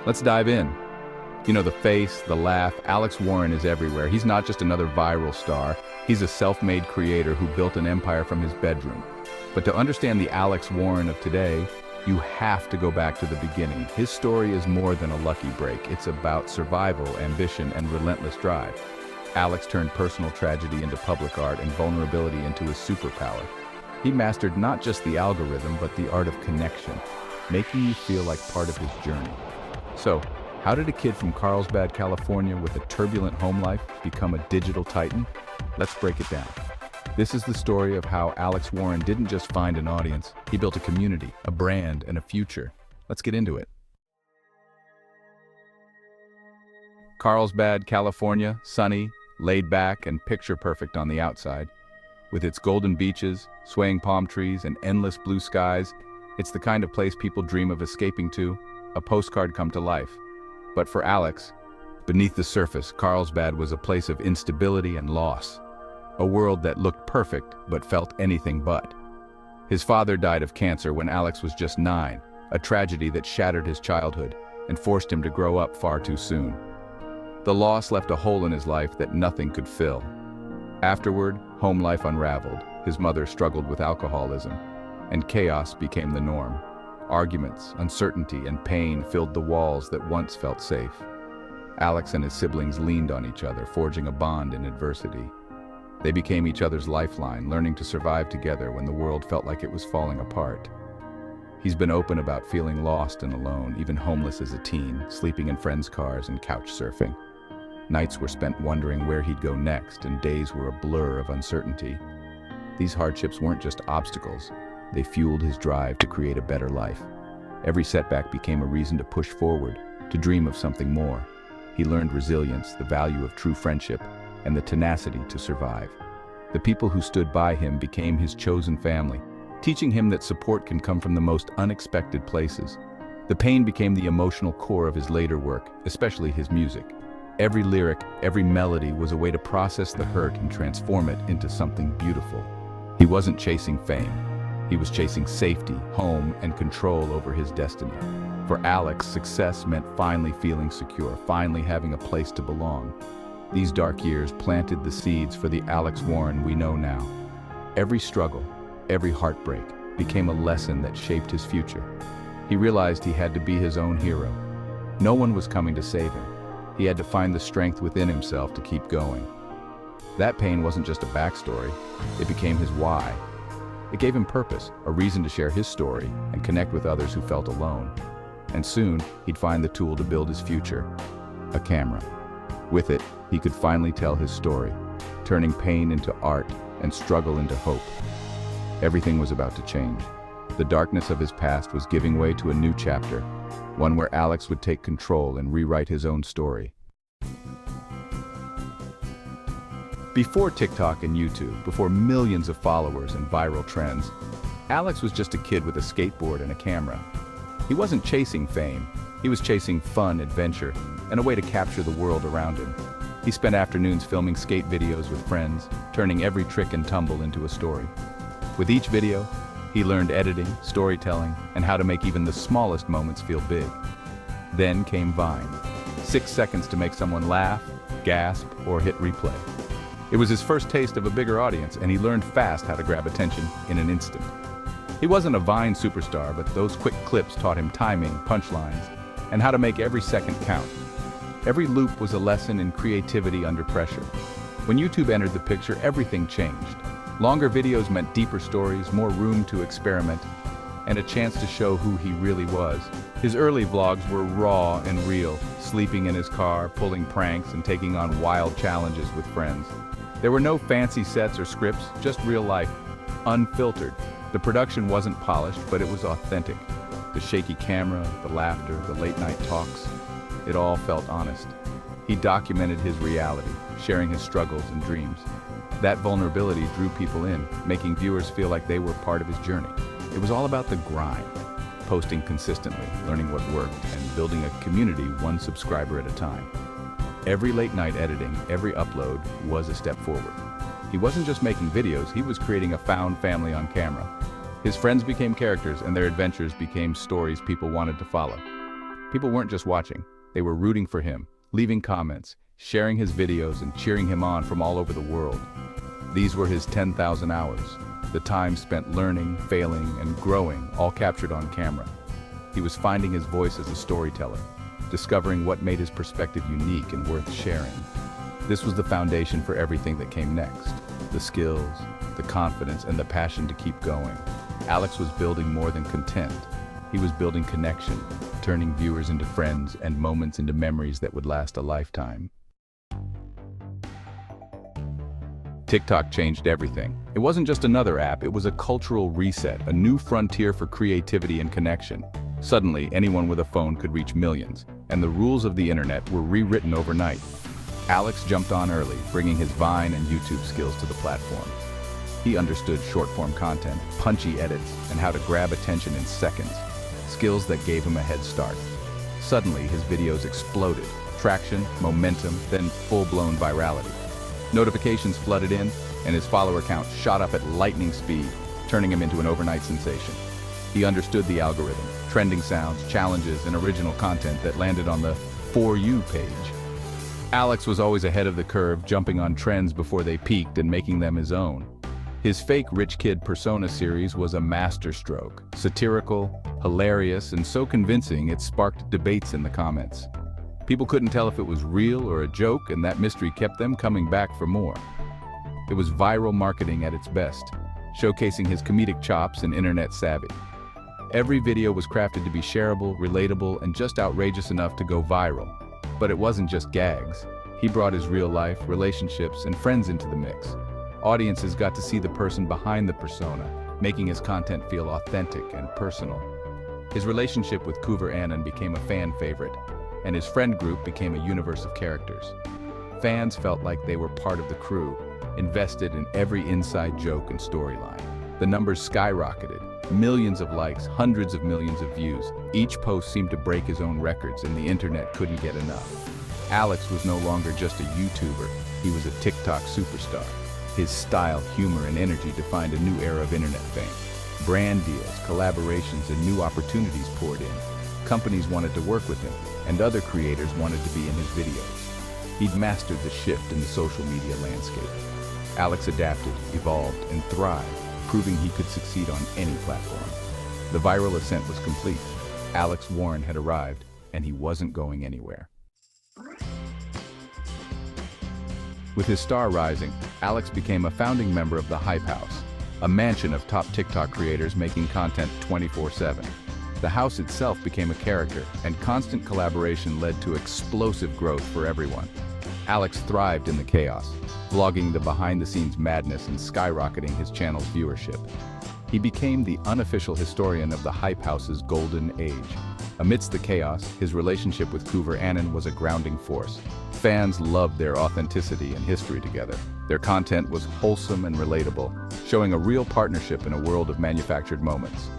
Let's dive in. You know, the face, the laugh, Alex Warren is everywhere. He's not just another viral star. He's a self-made creator who built an empire from his bedroom. But to understand the Alex Warren of today, you have to go back to the beginning. His story is more than a lucky break. It's about survival, ambition, and relentless drive. Alex turned personal tragedy into public art and vulnerability into his superpower. He mastered not just the algorithm, but the art of connection, making you feel like part of his journey. So, how did a kid from Carlsbad, California with a turbulent home life become a digital titan? Let's break it down. This is the story of how Alex Warren didn't just find an audience, he built a community, a brand, and a future. Let's get into it. Carlsbad, California, sunny, laid back, and picture perfect on the outside. With its golden beaches, swaying palm trees, and endless blue skies, it's the kind of place people dream of escaping to, a postcard come to life. But for Alex, beneath the surface, Carlsbad was a place of instability and loss. A world that looked perfect but felt anything but. His father died of cancer when Alex was just 9, a tragedy that shattered his childhood and forced him to grow up far too soon. The loss left a hole in his life that nothing could fill. Afterward, home life unraveled. His mother struggled with alcoholism, and chaos became the norm. Arguments, uncertainty, and pain filled the walls that once felt safe. Alex and his siblings leaned on each other, forging a bond in adversity. They became each other's lifeline, learning to survive together when the world felt like it was falling apart. He's been open about feeling lost and alone, even homeless as a teen, sleeping in friends' cars and couch surfing. Nights were spent wondering where he'd go next, and days were a blur of uncertainty. These hardships weren't just obstacles. They fueled his drive to create a better life. Every setback became a reason to push forward, to dream of something more. He learned resilience, the value of true friendship, and the tenacity to survive. The people who stood by him became his chosen family, teaching him that support can come from the most unexpected places. The pain became the emotional core of his later work, especially his music. Every lyric, every melody was a way to process the hurt and transform it into something beautiful. He wasn't chasing fame. He was chasing safety, home, and control over his destiny. For Alex, success meant finally feeling secure, finally having a place to belong. These dark years planted the seeds for the Alex Warren we know now. Every struggle, every heartbreak, became a lesson that shaped his future. He realized he had to be his own hero. No one was coming to save him. He had to find the strength within himself to keep going. That pain wasn't just a backstory, it became his why. It gave him purpose, a reason to share his story and connect with others who felt alone. And soon, he'd find the tool to build his future, a camera. With it, he could finally tell his story, turning pain into art and struggle into hope. Everything was about to change. The darkness of his past was giving way to a new chapter, one where Alex would take control and rewrite his own story. Before TikTok and YouTube, before millions of followers and viral trends, Alex was just a kid with a skateboard and a camera. He wasn't chasing fame. He was chasing fun, adventure, and a way to capture the world around him. He spent afternoons filming skate videos with friends, turning every trick and tumble into a story. With each video, he learned editing, storytelling, and how to make even the smallest moments feel big. Then came Vine. 6 seconds to make someone laugh, gasp, or hit replay. It was his first taste of a bigger audience, and he learned fast how to grab attention in an instant. He wasn't a Vine superstar, but those quick clips taught him timing, punchlines, and how to make every second count. Every loop was a lesson in creativity under pressure. When YouTube entered the picture, everything changed. Longer videos meant deeper stories, more room to experiment, and a chance to show who he really was. His early vlogs were raw and real, sleeping in his car, pulling pranks, and taking on wild challenges with friends. There were no fancy sets or scripts, just real life, unfiltered. The production wasn't polished, but it was authentic. The shaky camera, the laughter, the late-night talks, it all felt honest. He documented his reality, sharing his struggles and dreams. That vulnerability drew people in, making viewers feel like they were part of his journey. It was all about the grind, posting consistently, learning what worked, and building a community one subscriber at a time. Every late-night editing, every upload was a step forward. He wasn't just making videos, he was creating a found family on camera. His friends became characters, and their adventures became stories people wanted to follow. People weren't just watching, they were rooting for him, leaving comments, sharing his videos and cheering him on from all over the world. These were his 10,000 hours, the time spent learning, failing, and growing, all captured on camera. He was finding his voice as a storyteller, discovering what made his perspective unique and worth sharing. This was the foundation for everything that came next. The skills, the confidence, and the passion to keep going. Alex was building more than content. He was building connection, turning viewers into friends and moments into memories that would last a lifetime. TikTok changed everything. It wasn't just another app, it was a cultural reset, a new frontier for creativity and connection. Suddenly, anyone with a phone could reach millions, and the rules of the internet were rewritten overnight. Alex jumped on early, bringing his Vine and YouTube skills to the platform. He understood short-form content, punchy edits, and how to grab attention in seconds, skills that gave him a head start. Suddenly, his videos exploded. Traction, momentum, then full-blown virality. Notifications flooded in, and his follower count shot up at lightning speed, turning him into an overnight sensation. He understood the algorithm, trending sounds, challenges, and original content that landed on the For You page. Alex was always ahead of the curve, jumping on trends before they peaked and making them his own. His fake rich kid persona series was a masterstroke, satirical, hilarious, and so convincing it sparked debates in the comments. People couldn't tell if it was real or a joke, and that mystery kept them coming back for more. It was viral marketing at its best, showcasing his comedic chops and internet savvy. Every video was crafted to be shareable, relatable, and just outrageous enough to go viral. But it wasn't just gags. He brought his real life, relationships, and friends into the mix. Audiences got to see the person behind the persona, making his content feel authentic and personal. His relationship with Coover Annan became a fan favorite, and his friend group became a universe of characters. Fans felt like they were part of the crew, invested in every inside joke and storyline. The numbers skyrocketed, millions of likes, hundreds of millions of views. Each post seemed to break his own records, and the internet couldn't get enough. Alex was no longer just a YouTuber, he was a TikTok superstar. His style, humor, and energy defined a new era of internet fame. Brand deals, collaborations, and new opportunities poured in. Companies wanted to work with him, and other creators wanted to be in his videos. He'd mastered the shift in the social media landscape. Alex adapted, evolved, and thrived, proving he could succeed on any platform. The viral ascent was complete. Alex Warren had arrived, and he wasn't going anywhere. With his star rising, Alex became a founding member of the Hype House, a mansion of top TikTok creators making content 24/7. The house itself became a character, and constant collaboration led to explosive growth for everyone. Alex thrived in the chaos, vlogging the behind-the-scenes madness and skyrocketing his channel's viewership. He became the unofficial historian of the Hype House's golden age. Amidst the chaos, his relationship with Coover Annan was a grounding force. Fans loved their authenticity and history together. Their content was wholesome and relatable, showing a real partnership in a world of manufactured moments.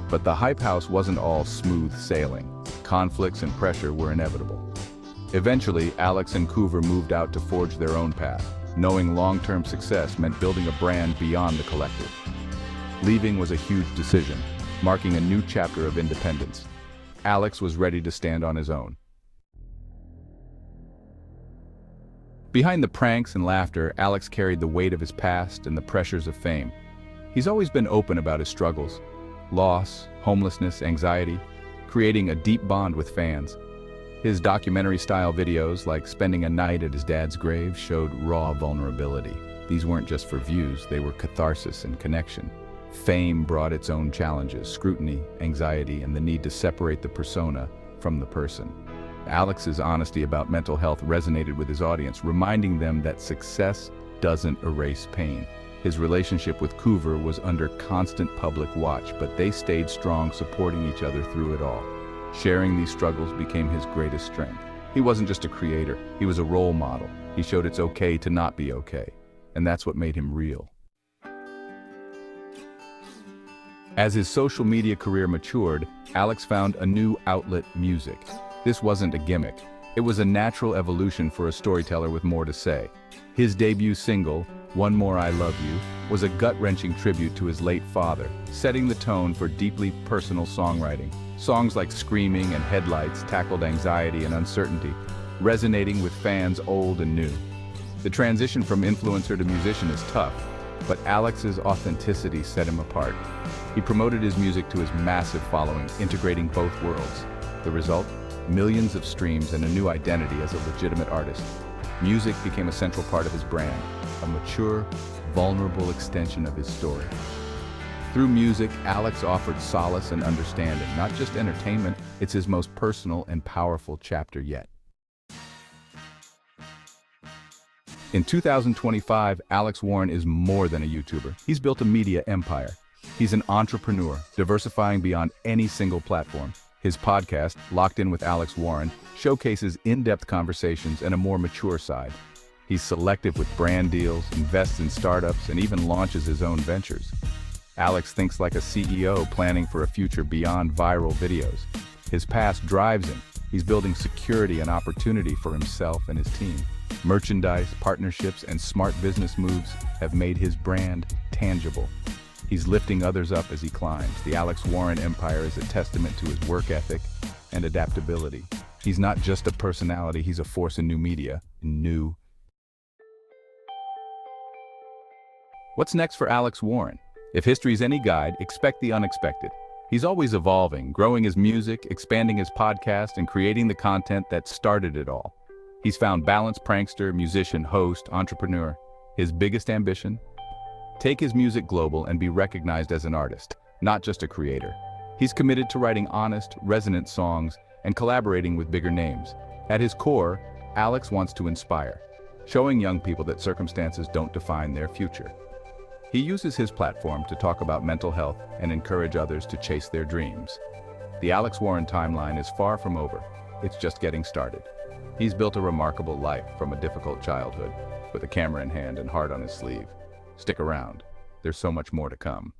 But the Hype House wasn't all smooth sailing. Conflicts and pressure were inevitable. Eventually, Alex and Coover moved out to forge their own path, knowing long-term success meant building a brand beyond the collective. Leaving was a huge decision, marking a new chapter of independence. Alex was ready to stand on his own. Behind the pranks and laughter, Alex carried the weight of his past and the pressures of fame. He's always been open about his struggles, loss, homelessness, anxiety, creating a deep bond with fans. His documentary-style videos, like spending a night at his dad's grave, showed raw vulnerability. These weren't just for views, they were catharsis and connection. Fame brought its own challenges, scrutiny, anxiety, and the need to separate the persona from the person. Alex's honesty about mental health resonated with his audience, reminding them that success doesn't erase pain. His relationship with Coover was under constant public watch, but they stayed strong, supporting each other through it all. Sharing these struggles became his greatest strength. He wasn't just a creator, he was a role model. He showed it's okay to not be okay, and that's what made him real. As his social media career matured, Alex found a new outlet: music. This wasn't a gimmick. It was a natural evolution for a storyteller with more to say. His debut single, One More I Love You was a gut-wrenching tribute to his late father, setting the tone for deeply personal songwriting. Songs like Screaming and Headlights tackled anxiety and uncertainty, resonating with fans old and new. The transition from influencer to musician is tough, but Alex's authenticity set him apart. He promoted his music to his massive following, integrating both worlds. The result? Millions of streams and a new identity as a legitimate artist. Music became a central part of his brand, a mature, vulnerable extension of his story. Through music, Alex offered solace and understanding, not just entertainment. It's his most personal and powerful chapter yet. In 2025, Alex Warren is more than a YouTuber. He's built a media empire. He's an entrepreneur, diversifying beyond any single platform. His podcast, Locked In with Alex Warren, showcases in-depth conversations and a more mature side. He's selective with brand deals, invests in startups, and even launches his own ventures. Alex thinks like a CEO planning for a future beyond viral videos. His past drives him. He's building security and opportunity for himself and his team. Merchandise, partnerships, and smart business moves have made his brand tangible. He's lifting others up as he climbs. The Alex Warren empire is a testament to his work ethic and adaptability. He's not just a personality, he's a force in new media. What's next for Alex Warren? If history's any guide, expect the unexpected. He's always evolving, growing his music, expanding his podcast, and creating the content that started it all. He's found balance: prankster, musician, host, entrepreneur. His biggest ambition? Take his music global and be recognized as an artist, not just a creator. He's committed to writing honest, resonant songs and collaborating with bigger names. At his core, Alex wants to inspire, showing young people that circumstances don't define their future. He uses his platform to talk about mental health and encourage others to chase their dreams. The Alex Warren timeline is far from over. It's just getting started. He's built a remarkable life from a difficult childhood, with a camera in hand and heart on his sleeve. Stick around. There's so much more to come.